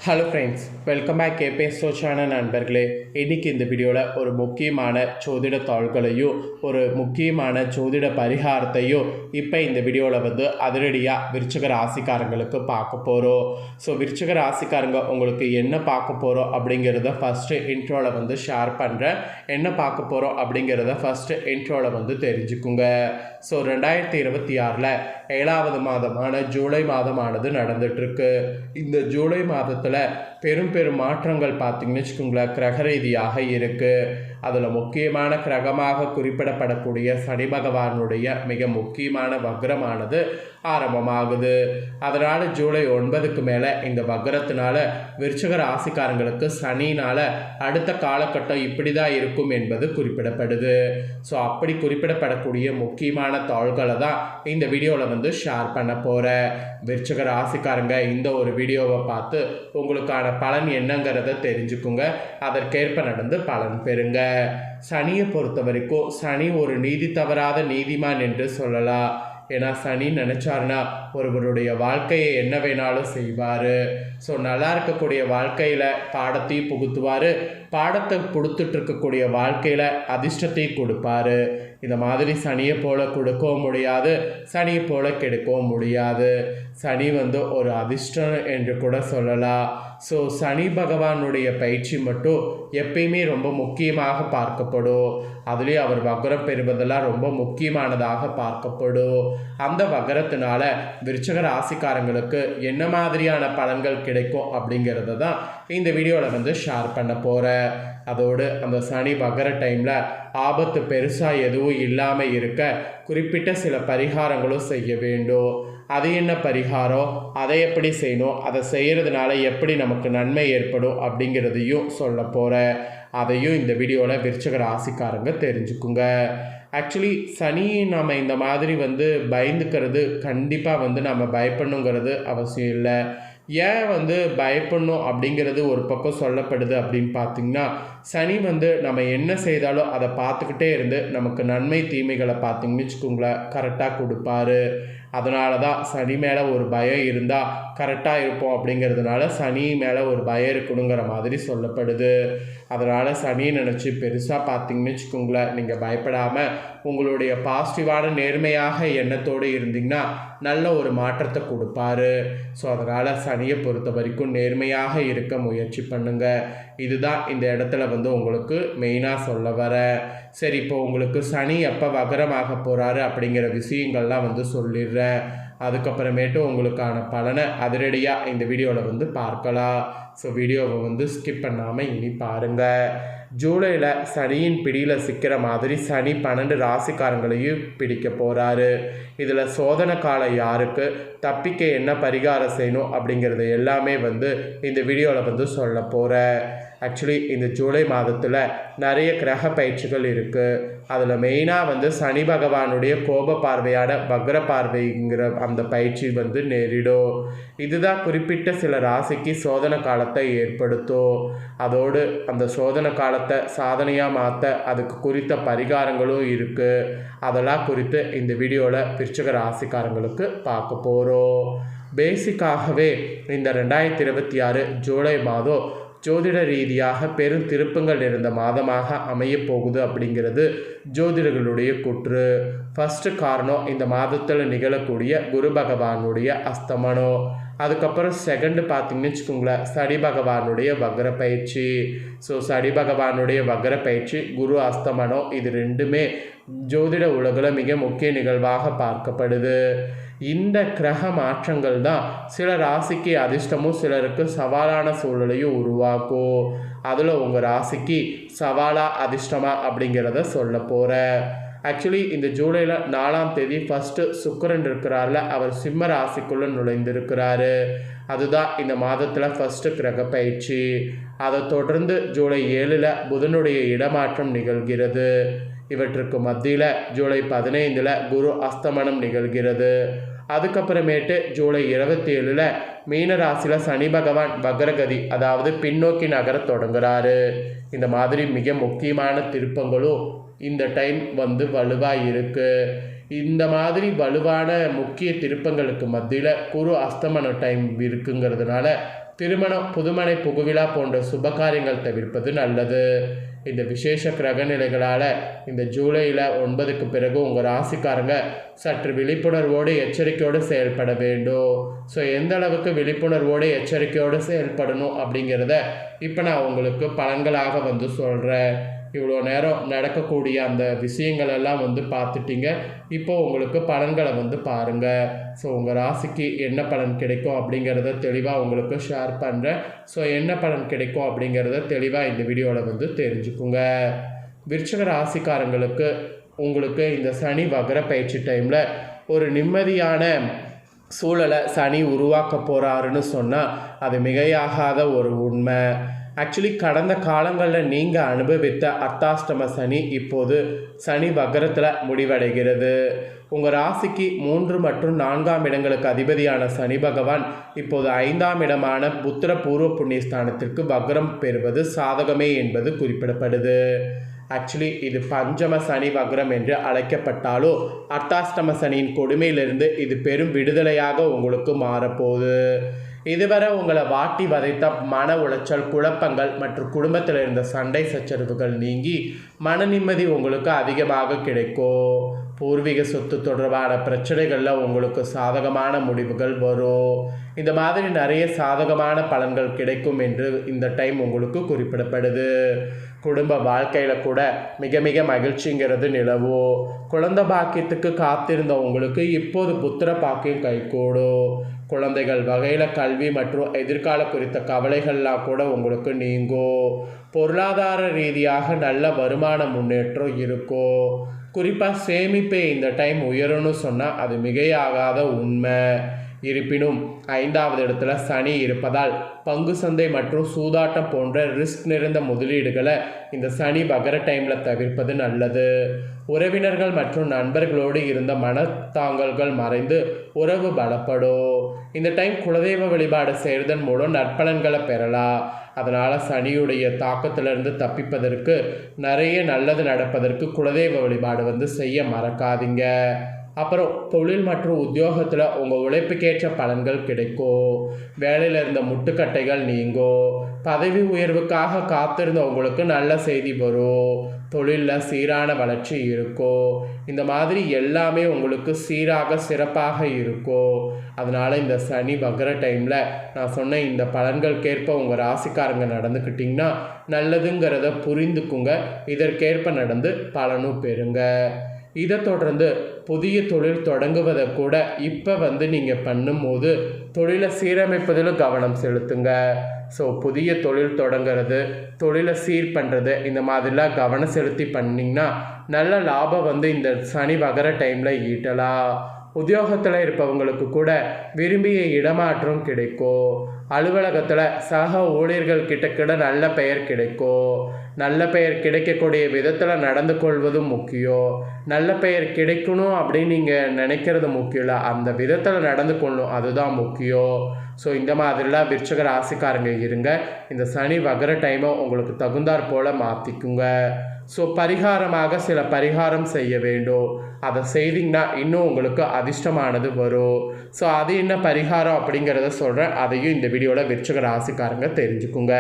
Hello friends, welcome back கேபேஸ்டோ channel நண்பர்களே. இன்றைக்கி இந்த வீடியோவில் ஒரு முக்கியமான ஜோதிட தாள்களையும் ஒரு முக்கியமான ஜோதிட பரிகாரத்தையும் இப்போ இந்த வீடியோவில் அதிரடியாக விருச்சிக ராசிக்காரங்களுக்கு பார்க்க போகிறோம். ஸோ விருச்சிக ராசிக்காரங்க உங்களுக்கு என்ன பார்க்க போகிறோம் அப்படிங்கிறத ஃபஸ்ட்டு இன்ட்ரோவில் ஷேர் பண்ணுறேன். என்ன பார்க்க போகிறோம் அப்படிங்கிறத ஃபஸ்ட்டு இன்ட்ரோவில் தெரிஞ்சுக்குங்க. ஸோ 2026 7வது மாதமான ஜூலை மாதமானது நடந்துகிட்ருக்கு. இந்த ஜூலை மாதத்தில் பெரும் மாற்றங்கள் பார்த்திங்கன்னு வச்சுக்கோங்களேன், கிரக ரீதியாக இருக்குது. அதில் முக்கியமான கிரகமாக குறிப்பிடப்படக்கூடிய சனி பகவானுடைய மிக முக்கியமான வக்ரமானது ஆரம்பமாகுது. அதனால் ஜூலை 9க்கு மேலே இந்த வக்ரத்தினால விருச்சிக ராசிக்காரங்களுக்கு சனினால் அடுத்த காலகட்டம் இப்படி தான் இருக்கும் என்பது குறிப்பிடப்படுது. ஸோ அப்படி குறிப்பிடப்படக்கூடிய முக்கியமான தாள்களை தான் இந்த வீடியோவில் ஷேர் பண்ண போகிறேன். விருச்சிக ராசிக்காரங்க இந்த ஒரு வீடியோவை பார்த்து உங்களுக்கான பலன் என்னங்கிறத தெரிஞ்சுக்குங்க. அதற்கேற்ப நடந்து பலன் பெறுங்க. சனியை பொறுத்த வரைக்கும் சனி ஒரு நீதி தவறாத நீதிமான் என்று சொல்லலாம். ஏன்னா சனி நினச்சாருன்னா ஒருவருடைய வாழ்க்கையை என்ன வேணாலும் செய்வார். ஸோ நல்லா இருக்கக்கூடிய வாழ்க்கையில் பாடத்தையும் புகுத்துவார், பாடத்தை கொடுத்துட்டு இருக்கக்கூடிய வாழ்க்கையில் அதிர்ஷ்டத்தையும் கொடுப்பார். இந்த மாதிரி சனியை போல கொடுக்கவும் முடியாது, சனியை போல கெடுக்கவும் முடியாது. சனி ஒரு அதிர்ஷ்டம் என்று கூட சொல்லலாம். ஸோ சனி பகவானுடைய பயிற்சி மட்டும் எப்பயுமே ரொம்ப முக்கியமாக பார்க்கப்படும். அதுலேயும் அவர் வக்ரம் பெறுவதெல்லாம் ரொம்ப முக்கியமானதாக பார்க்கப்படும். அந்த வக்ரத்தினால விருச்சிக ராசிக்காரங்களுக்கு என்ன மாதிரியான பலன்கள் கிடைக்கும் அப்படிங்கிறத தான் இந்த வீடியோவில் ஷேர் பண்ண போகிறேன். அதோடு அந்த சனி வக்ர டைமில் ஆபத்து பெருசாக எதுவும் இல்லாமல் இருக்க குறிப்பிட்ட சில பரிகாரங்களும் செய்ய வேண்டும். அது என்ன பரிகாரம், அதை எப்படி செய்யணும், அதை செய்கிறதுனால எப்படி நமக்கு நன்மை ஏற்படும் அப்படிங்கிறதையும் சொல்ல போகிறேன். அதையும் இந்த வீடியோவில் விருச்சிக ராசிக்காரங்க தெரிஞ்சுக்குங்க. ஆக்சுவலி சனி நாம் இந்த மாதிரி பயந்துக்கிறது கண்டிப்பாக நம்ம பயப்படணுங்கிறது அவசியம் இல்லை. ஏன் பயப்படணும் அப்படிங்கிறது ஒரு பக்கம் சொல்லப்படுது அப்படின்னு பார்த்திங்கன்னா, சனி நம்ம என்ன செய்தாலும் அதை பார்த்துக்கிட்டே இருந்து நமக்கு நன்மை தீமைகளை பார்த்திங்கன்னு வச்சுக்கோங்களேன் கரெக்டாக கொடுப்பாரு. அதனால தான் சனி மேலே ஒரு பயம் இருந்தால் கரெக்டாக இருப்போம் அப்படிங்கிறதுனால சனி மேலே ஒரு பயம் இருக்கணுங்கிற மாதிரி சொல்லப்படுது. அதனால் சனியை நினச்சி பெருசாக பார்த்திங்கன்னு வச்சுக்கோங்களேன், நீங்கள் பயப்படாமல் உங்களுடைய பாசிட்டிவான நேர்மையாக எண்ணத்தோடு இருந்தீங்கன்னா நல்ல ஒரு மாற்றத்தை கொடுப்பாரு. ஸோ அதனால் சனியை பொறுத்த வரைக்கும் நேர்மையாக இருக்க முயற்சி பண்ணுங்கள். இதுதான் இந்த இடத்துல உங்களுக்கு மெயினாக சொல்ல வர. சரி, இப்போ உங்களுக்கு சனி எப்போ வக்ரமாக போகிறாரு அப்படிங்கிற விஷயங்கள்லாம் சொல்லிடுறேன். அதுக்கப்புறமேட்டு உங்களுக்கான பலனை அதிரடியாக இந்த வீடியோவில் பார்க்கலாம். ஸோ வீடியோவை ஸ்கிப் பண்ணாமல் இனி பாருங்கள். ஜூலையில் சனியின் பிடியில் சிக்கிற மாதிரி சனி 12 ராசிக்காரங்களையும் பிடிக்க போகிறாரு. இதில் சோதனை காலம் யாருக்கு, தப்பிக்க என்ன பரிகாரம் செய்யணும் அப்படிங்கிறது எல்லாமே இந்த வீடியோவில் சொல்ல போகிறேன். ஆக்சுவலி இந்த ஜூலை மாதத்தில் நிறைய கிரக பயிற்சிகள் இருக்குது. அதில் மெயினாக சனி பகவானுடைய கோப பார்வையான வக்ர பார்வைங்கிற அந்த பயிற்சி நேரிடும். இதுதான் குறிப்பிட்ட சில ராசிக்கு சோதனை காலத்தை ஏற்படுத்தும். அதோடு அந்த சோதனை காலத்தை சாதனையாக மாற்ற அதுக்கு குறித்த பரிகாரங்களும் இருக்குது. அதெல்லாம் குறித்து இந்த வீடியோவில் விருச்சிக ராசிக்காரங்களுக்கு பார்க்க போகிறோம். பேசிக்காகவே இந்த 2026 ஜூலை மாதம் ஜோதிட ரீதியாக பெரும் திருப்பங்கள் நிறைந்த மாதமாக அமையப் போகுது அப்படிங்கிறது ஜோதிடர்களுடைய கூற்று. ஃபஸ்ட்டு காரணம் இந்த மாதத்தில் நிகழக்கூடிய குரு பகவானுடைய அஸ்தமனம். அதுக்கப்புறம் செகண்டு பார்த்திங்கன்னு வச்சுக்கோங்களேன் சனி பகவானுடைய வக்ர பயிற்சி. ஸோ சனி பகவானுடைய வக்ர பயிற்சி, குரு அஸ்தமனம், இது ரெண்டுமே ஜோதிட உலகில் மிக முக்கிய நிகழ்வாக பார்க்கப்படுது. இந்த கிரக மாற்றங்கள் தான் சில ராசிக்கு அதிர்ஷ்டமும் சிலருக்கு சவாலான சூழலையும் உருவாக்கும். அதில் உங்கள் ராசிக்கு சவாலா அதிர்ஷ்டமா அப்படிங்கிறத சொல்ல போகிறேன். ஆக்சுவலி இந்த ஜூலையில் 4ஆம் தேதி ஃபஸ்ட்டு சுக்கிரன் இருக்கிறார்ல, அவர் சிம்ம ராசிக்குள்ளே நுழைந்திருக்கிறாரு. அதுதான் இந்த மாதத்தில் ஃபஸ்ட்டு கிரக பயிற்சி. அதை தொடர்ந்து ஜூலை 7 புதனுடைய இடமாற்றம் நிகழ்கிறது. இவற்றுக்கு மத்தியில் ஜூலை 15 குரு அஸ்தமனம் நிகழ்கிறது. அதுக்கப்புறமேட்டு ஜூலை 27 மீன ராசியில் சனி பகவான் வக்ரகதி, அதாவது பின்னோக்கி நகர தொடங்குறாரு. இந்த மாதிரி மிக முக்கியமான திருப்பங்களும் இந்த டைம் வலுவாக இருக்குது. இந்த மாதிரி வலுவான முக்கிய திருப்பங்களுக்கு மத்தியில் குரு அஸ்தமன டைம் இருக்குங்கிறதுனால திருமணம், புதுமனை புகுவிழா போன்ற சுபகாரியங்கள் தவிர்ப்பது நல்லது. இந்த விசேஷ கிரக நிலைகளால் இந்த ஜூலையில் 9க்கு பிறகு உங்கள் ராசிக்காரங்க சற்று விழிப்புணர்வோடு எச்சரிக்கையோடு செயல்பட வேண்டும். ஸோ எந்த அளவுக்கு விழிப்புணர்வோடு எச்சரிக்கையோடு செயல்படணும் அப்படிங்கிறத இப்போ நான் உங்களுக்கு பலன்களாக வந்து சொல்கிறேன். இவ்வளோ நேரம் நடக்கக்கூடிய அந்த விஷயங்கள் எல்லாம் வந்து பார்த்துட்டீங்க. இப்போ உங்களுக்கு பலன்களை வந்து பாருங்கள். ஸோ உங்கள் ராசிக்கு என்ன பலன் கிடைக்கும் அப்படிங்கிறத தெளிவாக உங்களுக்கு ஷேர் பண்ணுறேன். ஸோ என்ன பலன் கிடைக்கும் அப்படிங்கிறத தெளிவாக இந்த வீடியோவில் வந்து தெரிஞ்சுக்குங்க. விருச்சிக ராசிக்காரங்களுக்கு உங்களுக்கு இந்த சனி வக்ர பயிற்சி டைமில் ஒரு நிம்மதியான சூழலை சனி உருவாக்க போகிறாருன்னு சொன்னால் அது மிகையாகாத ஒரு உண்மை. ஆக்சுவலி கடந்த காலங்களில் நீங்கள் அனுபவித்த அர்த்தாஷ்டம சனி இப்போது சனி வக்ரத்தில் முடிவடைகிறது. உங்கள் ராசிக்கு 3 மற்றும் 4ஆம் இடங்களுக்கு அதிபதியான சனி பகவான் இப்போது 5ஆம் இடமான புத்திர பூர்வ புண்ணியஸ்தானத்திற்கு வக்ரம் பெறுவது சாதகமே என்பது குறிப்பிடப்படுது. ஆக்சுவலி இது பஞ்சம சனி வக்ரம் என்று அழைக்கப்பட்டாலோ அர்த்தாஷ்டம சனியின் கொடுமையிலிருந்து இது பெரும் விடுதலையாக உங்களுக்கு மாறப்போகுது. இதுவரை உங்களை வாட்டி வதைத்த மன உளைச்சல், குழப்பங்கள் மற்றும் குடும்பத்தில் இருந்த சண்டை சச்சரவுகள் நீங்கி மன நிம்மதி உங்களுக்கு அதிகமாக கிடைக்கும். பூர்வீக சொத்து தொடர்பான பிரச்சனைகளில் உங்களுக்கு சாதகமான முடிவுகள் வரும். இந்த மாதிரி நிறைய சாதகமான பலன்கள் கிடைக்கும் என்று இந்த டைம் உங்களுக்கு குறிப்பிடப்படுது. குடும்ப வாழ்க்கையில் கூட மிக மிக மகிழ்ச்சிங்கிறது நிலவும். குழந்தை பாக்கியத்துக்கு காத்திருந்த உங்களுக்கு இப்போது புத்திர பாக்கியம் கைகூடும். குழந்தைகள் வகையில் கல்வி மற்றும் எதிர்கால குறித்த கவலைகள்லாம் கூட உங்களுக்கு நீங்கும். பொருளாதார ரீதியாக நல்ல வருமான முன்னேற்றம் இருக்கும். குறிப்பாக சேமிப்பை இந்த டைம் உயரும்னு சொன்னால் அது மிகையாகாத உண்மை. இருப்பினும் 5வது இடத்துல சனி இருப்பதால் பங்கு சந்தை மற்றும் சூதாட்டம் போன்ற ரிஸ்க் நிறைந்த முதலீடுகளை இந்த சனி வக்ர டைமில் தவிர்ப்பது நல்லது. உறவினர்கள் மற்றும் நண்பர்களோடு இருந்த மனத்தாங்கல்கள் மறைந்து உறவு பலப்படும். இந்த டைம் குலதெய்வ வழிபாடு செய்வதன் மூலம் நற்பலன்களை பெறலாம். அதனால் சனியுடைய தாக்கத்திலிருந்து தப்பிப்பதற்கு நிறைய நல்லது நடப்பதற்கு குலதெய்வ வழிபாடு வந்து செய்ய மறக்காதீங்க. அப்புறம் தொழில் மற்றும் உத்தியோகத்தில் உங்கள் உழைப்புக்கேற்ற பலன்கள் கிடைக்கும். வேலையில் இருந்த முட்டுக்கட்டைகள் நீங்கும். பதவி உயர்வுக்காக காத்திருந்த உங்களுக்கு நல்ல செய்தி வரும். தொழிலில் சீரான வளர்ச்சி இருக்கும். இந்த மாதிரி எல்லாமே உங்களுக்கு சீராக சிறப்பாக இருக்கும். அதனால் இந்த சனி வக்ர டைமில் நான் சொன்ன இந்த பலன்களுக்கேற்ப உங்கள் ராசிக்காரங்க நடந்துக்கிட்டிங்கன்னா நல்லதுங்கிறத புரிந்துக்குங்க. இதற்கேற்ப நடந்து பலனும் பெறுங்க. இதை தொடர்ந்து புதிய தொழில் தொடங்குவதை கூட இப்போ வந்து நீங்கள் பண்ணும்போது தொழிலை சீரமைப்பதில் கவனம் செலுத்துங்க. ஸோ புதிய தொழில் தொடங்கிறது, தொழிலை சீர் பண்ணுறது, இந்த மாதிரிலாம் கவனம் செலுத்தி பண்ணிங்கன்னா நல்ல லாபம் வந்து இந்த சனி வக்ர டைமில் ஈட்டலாம். உத்தியோகத்தில் இருப்பவங்களுக்கு கூட விரும்பிய இடமாற்றம் கிடைக்கும். அலுவலகத்தில் சக ஊழியர்கள் கிட்ட நல்ல பெயர் கிடைக்கும். நல்ல பெயர் கிடைக்கக்கூடிய விதத்தில் நடந்து கொள்வதும் முக்கியம். நல்ல பெயர் கிடைக்கணும் அப்படின்னு நீங்கள் நினைக்கிறது முக்கியம் இல்லை, அந்த விதத்தில் நடந்து கொள்ளணும், அதுதான் முக்கியம். ஸோ இந்த மாதிரிலாம் விருச்சிக ராசிக்காரங்க இருங்க. இந்த சனி வக்ர டைமை உங்களுக்கு தகுந்தாற் போல் மாற்றிக்குங்க. ஸோ பரிகாரமாக சில பரிகாரம் செய்ய வேண்டும். அதை செய்திங்கன்னா இன்னும் உங்களுக்கு அதிர்ஷ்டமானது வரும். ஸோ அது என்ன பரிகாரம் அப்படிங்கிறத சொல்கிறேன். அதையும் இந்த வீடியோவில் விருச்சிக ராசிக்காரங்க தெரிஞ்சுக்குங்க.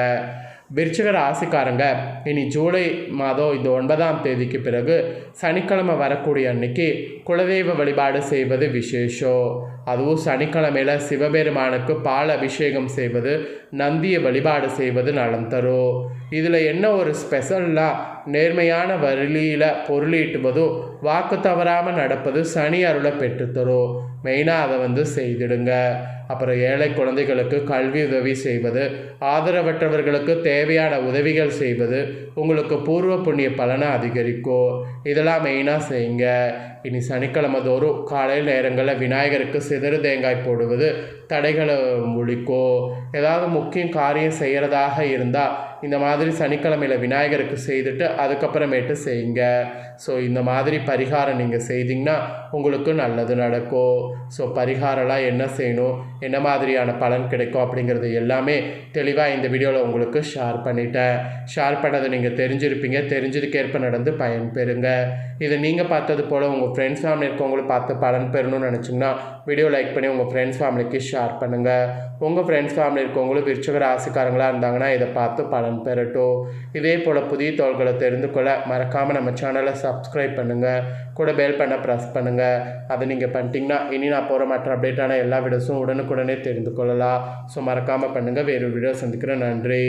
விருச்சிக ராசிக்காரங்க இனி ஜூலை மாதம் இந்த 9ஆம் தேதிக்கு பிறகு சனிக்கிழமை வரக்கூடிய அன்னைக்கு குலதெய்வ வழிபாடு செய்வது விசேஷம். அதுவும் சனிக்கிழமையில் சிவபெருமானுக்கு பால் அபிஷேகம் செய்வது, நந்தியை வழிபாடு செய்வது நலம் தரும். இதில் என்ன ஒரு ஸ்பெஷல்னால் நேர்மையான வழியில் பொருளீட்டுவதும் வாக்கு தவறாமல் நடப்பது சனி அருளை பெற்றுத்தரும். மெயினாக அதை வந்து செய்திடுங்க. அப்புறம் ஏழை குழந்தைகளுக்கு கல்வி உதவி செய்வது, ஆதரவற்றவர்களுக்கு தேவையான உதவிகள் செய்வது உங்களுக்கு பூர்வ புண்ணிய பலனை அதிகரிக்கும். இதெல்லாம் மெயினாக செய்யுங்க. இனி சனிக்கிழமை தோறும் காலையில் நேரங்களில் விநாயகருக்கு சிதறு தேங்காய் போடுவது தடைகளை முடிக்கும். ஏதாவது முக்கிய காரியம் செய்கிறதாக இருந்தால் இந்த மாதிரி சனிக்கிழமையில் விநாயகருக்கு செய்துட்டு அதுக்கப்புறமேட்டு செய்யுங்க. ஸோ இந்த மாதிரி பரிகாரம் நீங்கள் செய்தீங்கன்னா உங்களுக்கு நல்லது நடக்கும். ஸோ பரிகாரம்லாம் என்ன செய்யணும், என்ன மாதிரியான பலன் கிடைக்கும் அப்படிங்கிறது எல்லாமே தெளிவாக இந்த வீடியோவில் உங்களுக்கு ஷேர் பண்ணிட்டேன். ஷேர் பண்ணதை நீங்கள் தெரிஞ்சிருப்பீங்க. தெரிஞ்சதுக்கேற்ப நடந்து பயன்பெறுங்க. இதை நீங்கள் பார்த்தது போல் உங்கள் ஃப்ரெண்ட்ஸ் ஃபேமிலி இருக்கவங்களும் பார்த்து பலன் பெறணும்னு நினச்சிங்கன்னா வீடியோ லைக் பண்ணி உங்கள் ஃப்ரெண்ட்ஸ் ஃபேமிலிக்கு ஷேர் பண்ணுங்கள். உங்கள் ஃப்ரெண்ட்ஸ் ஃபேமிலி இருக்கவங்களும் விருச்சிக ராசிக்காரங்களாக இருந்தாங்கன்னா இதை பார்த்து பலன் பெறட்டும். இதே போல் புதிய தகவல்களை தெரிந்து கொள்ள மறக்காமல் நம்ம சேனலை சப்ஸ்கிரைப் பண்ணுங்கள். கூட பெல் பண்ண ப்ரெஸ் பண்ணுங்கள். அதை நீங்கள் பண்ணிட்டீங்கன்னா இனி நான் போகிற மற்ற அப்டேட்டான எல்லா வீடியோஸும் உடனுக்குடனே தெரிந்து கொள்ளலாம். ஸோ மறக்காமல் பண்ணுங்கள். வேறு வீடியோ சந்திக்கிறேன். நன்றி.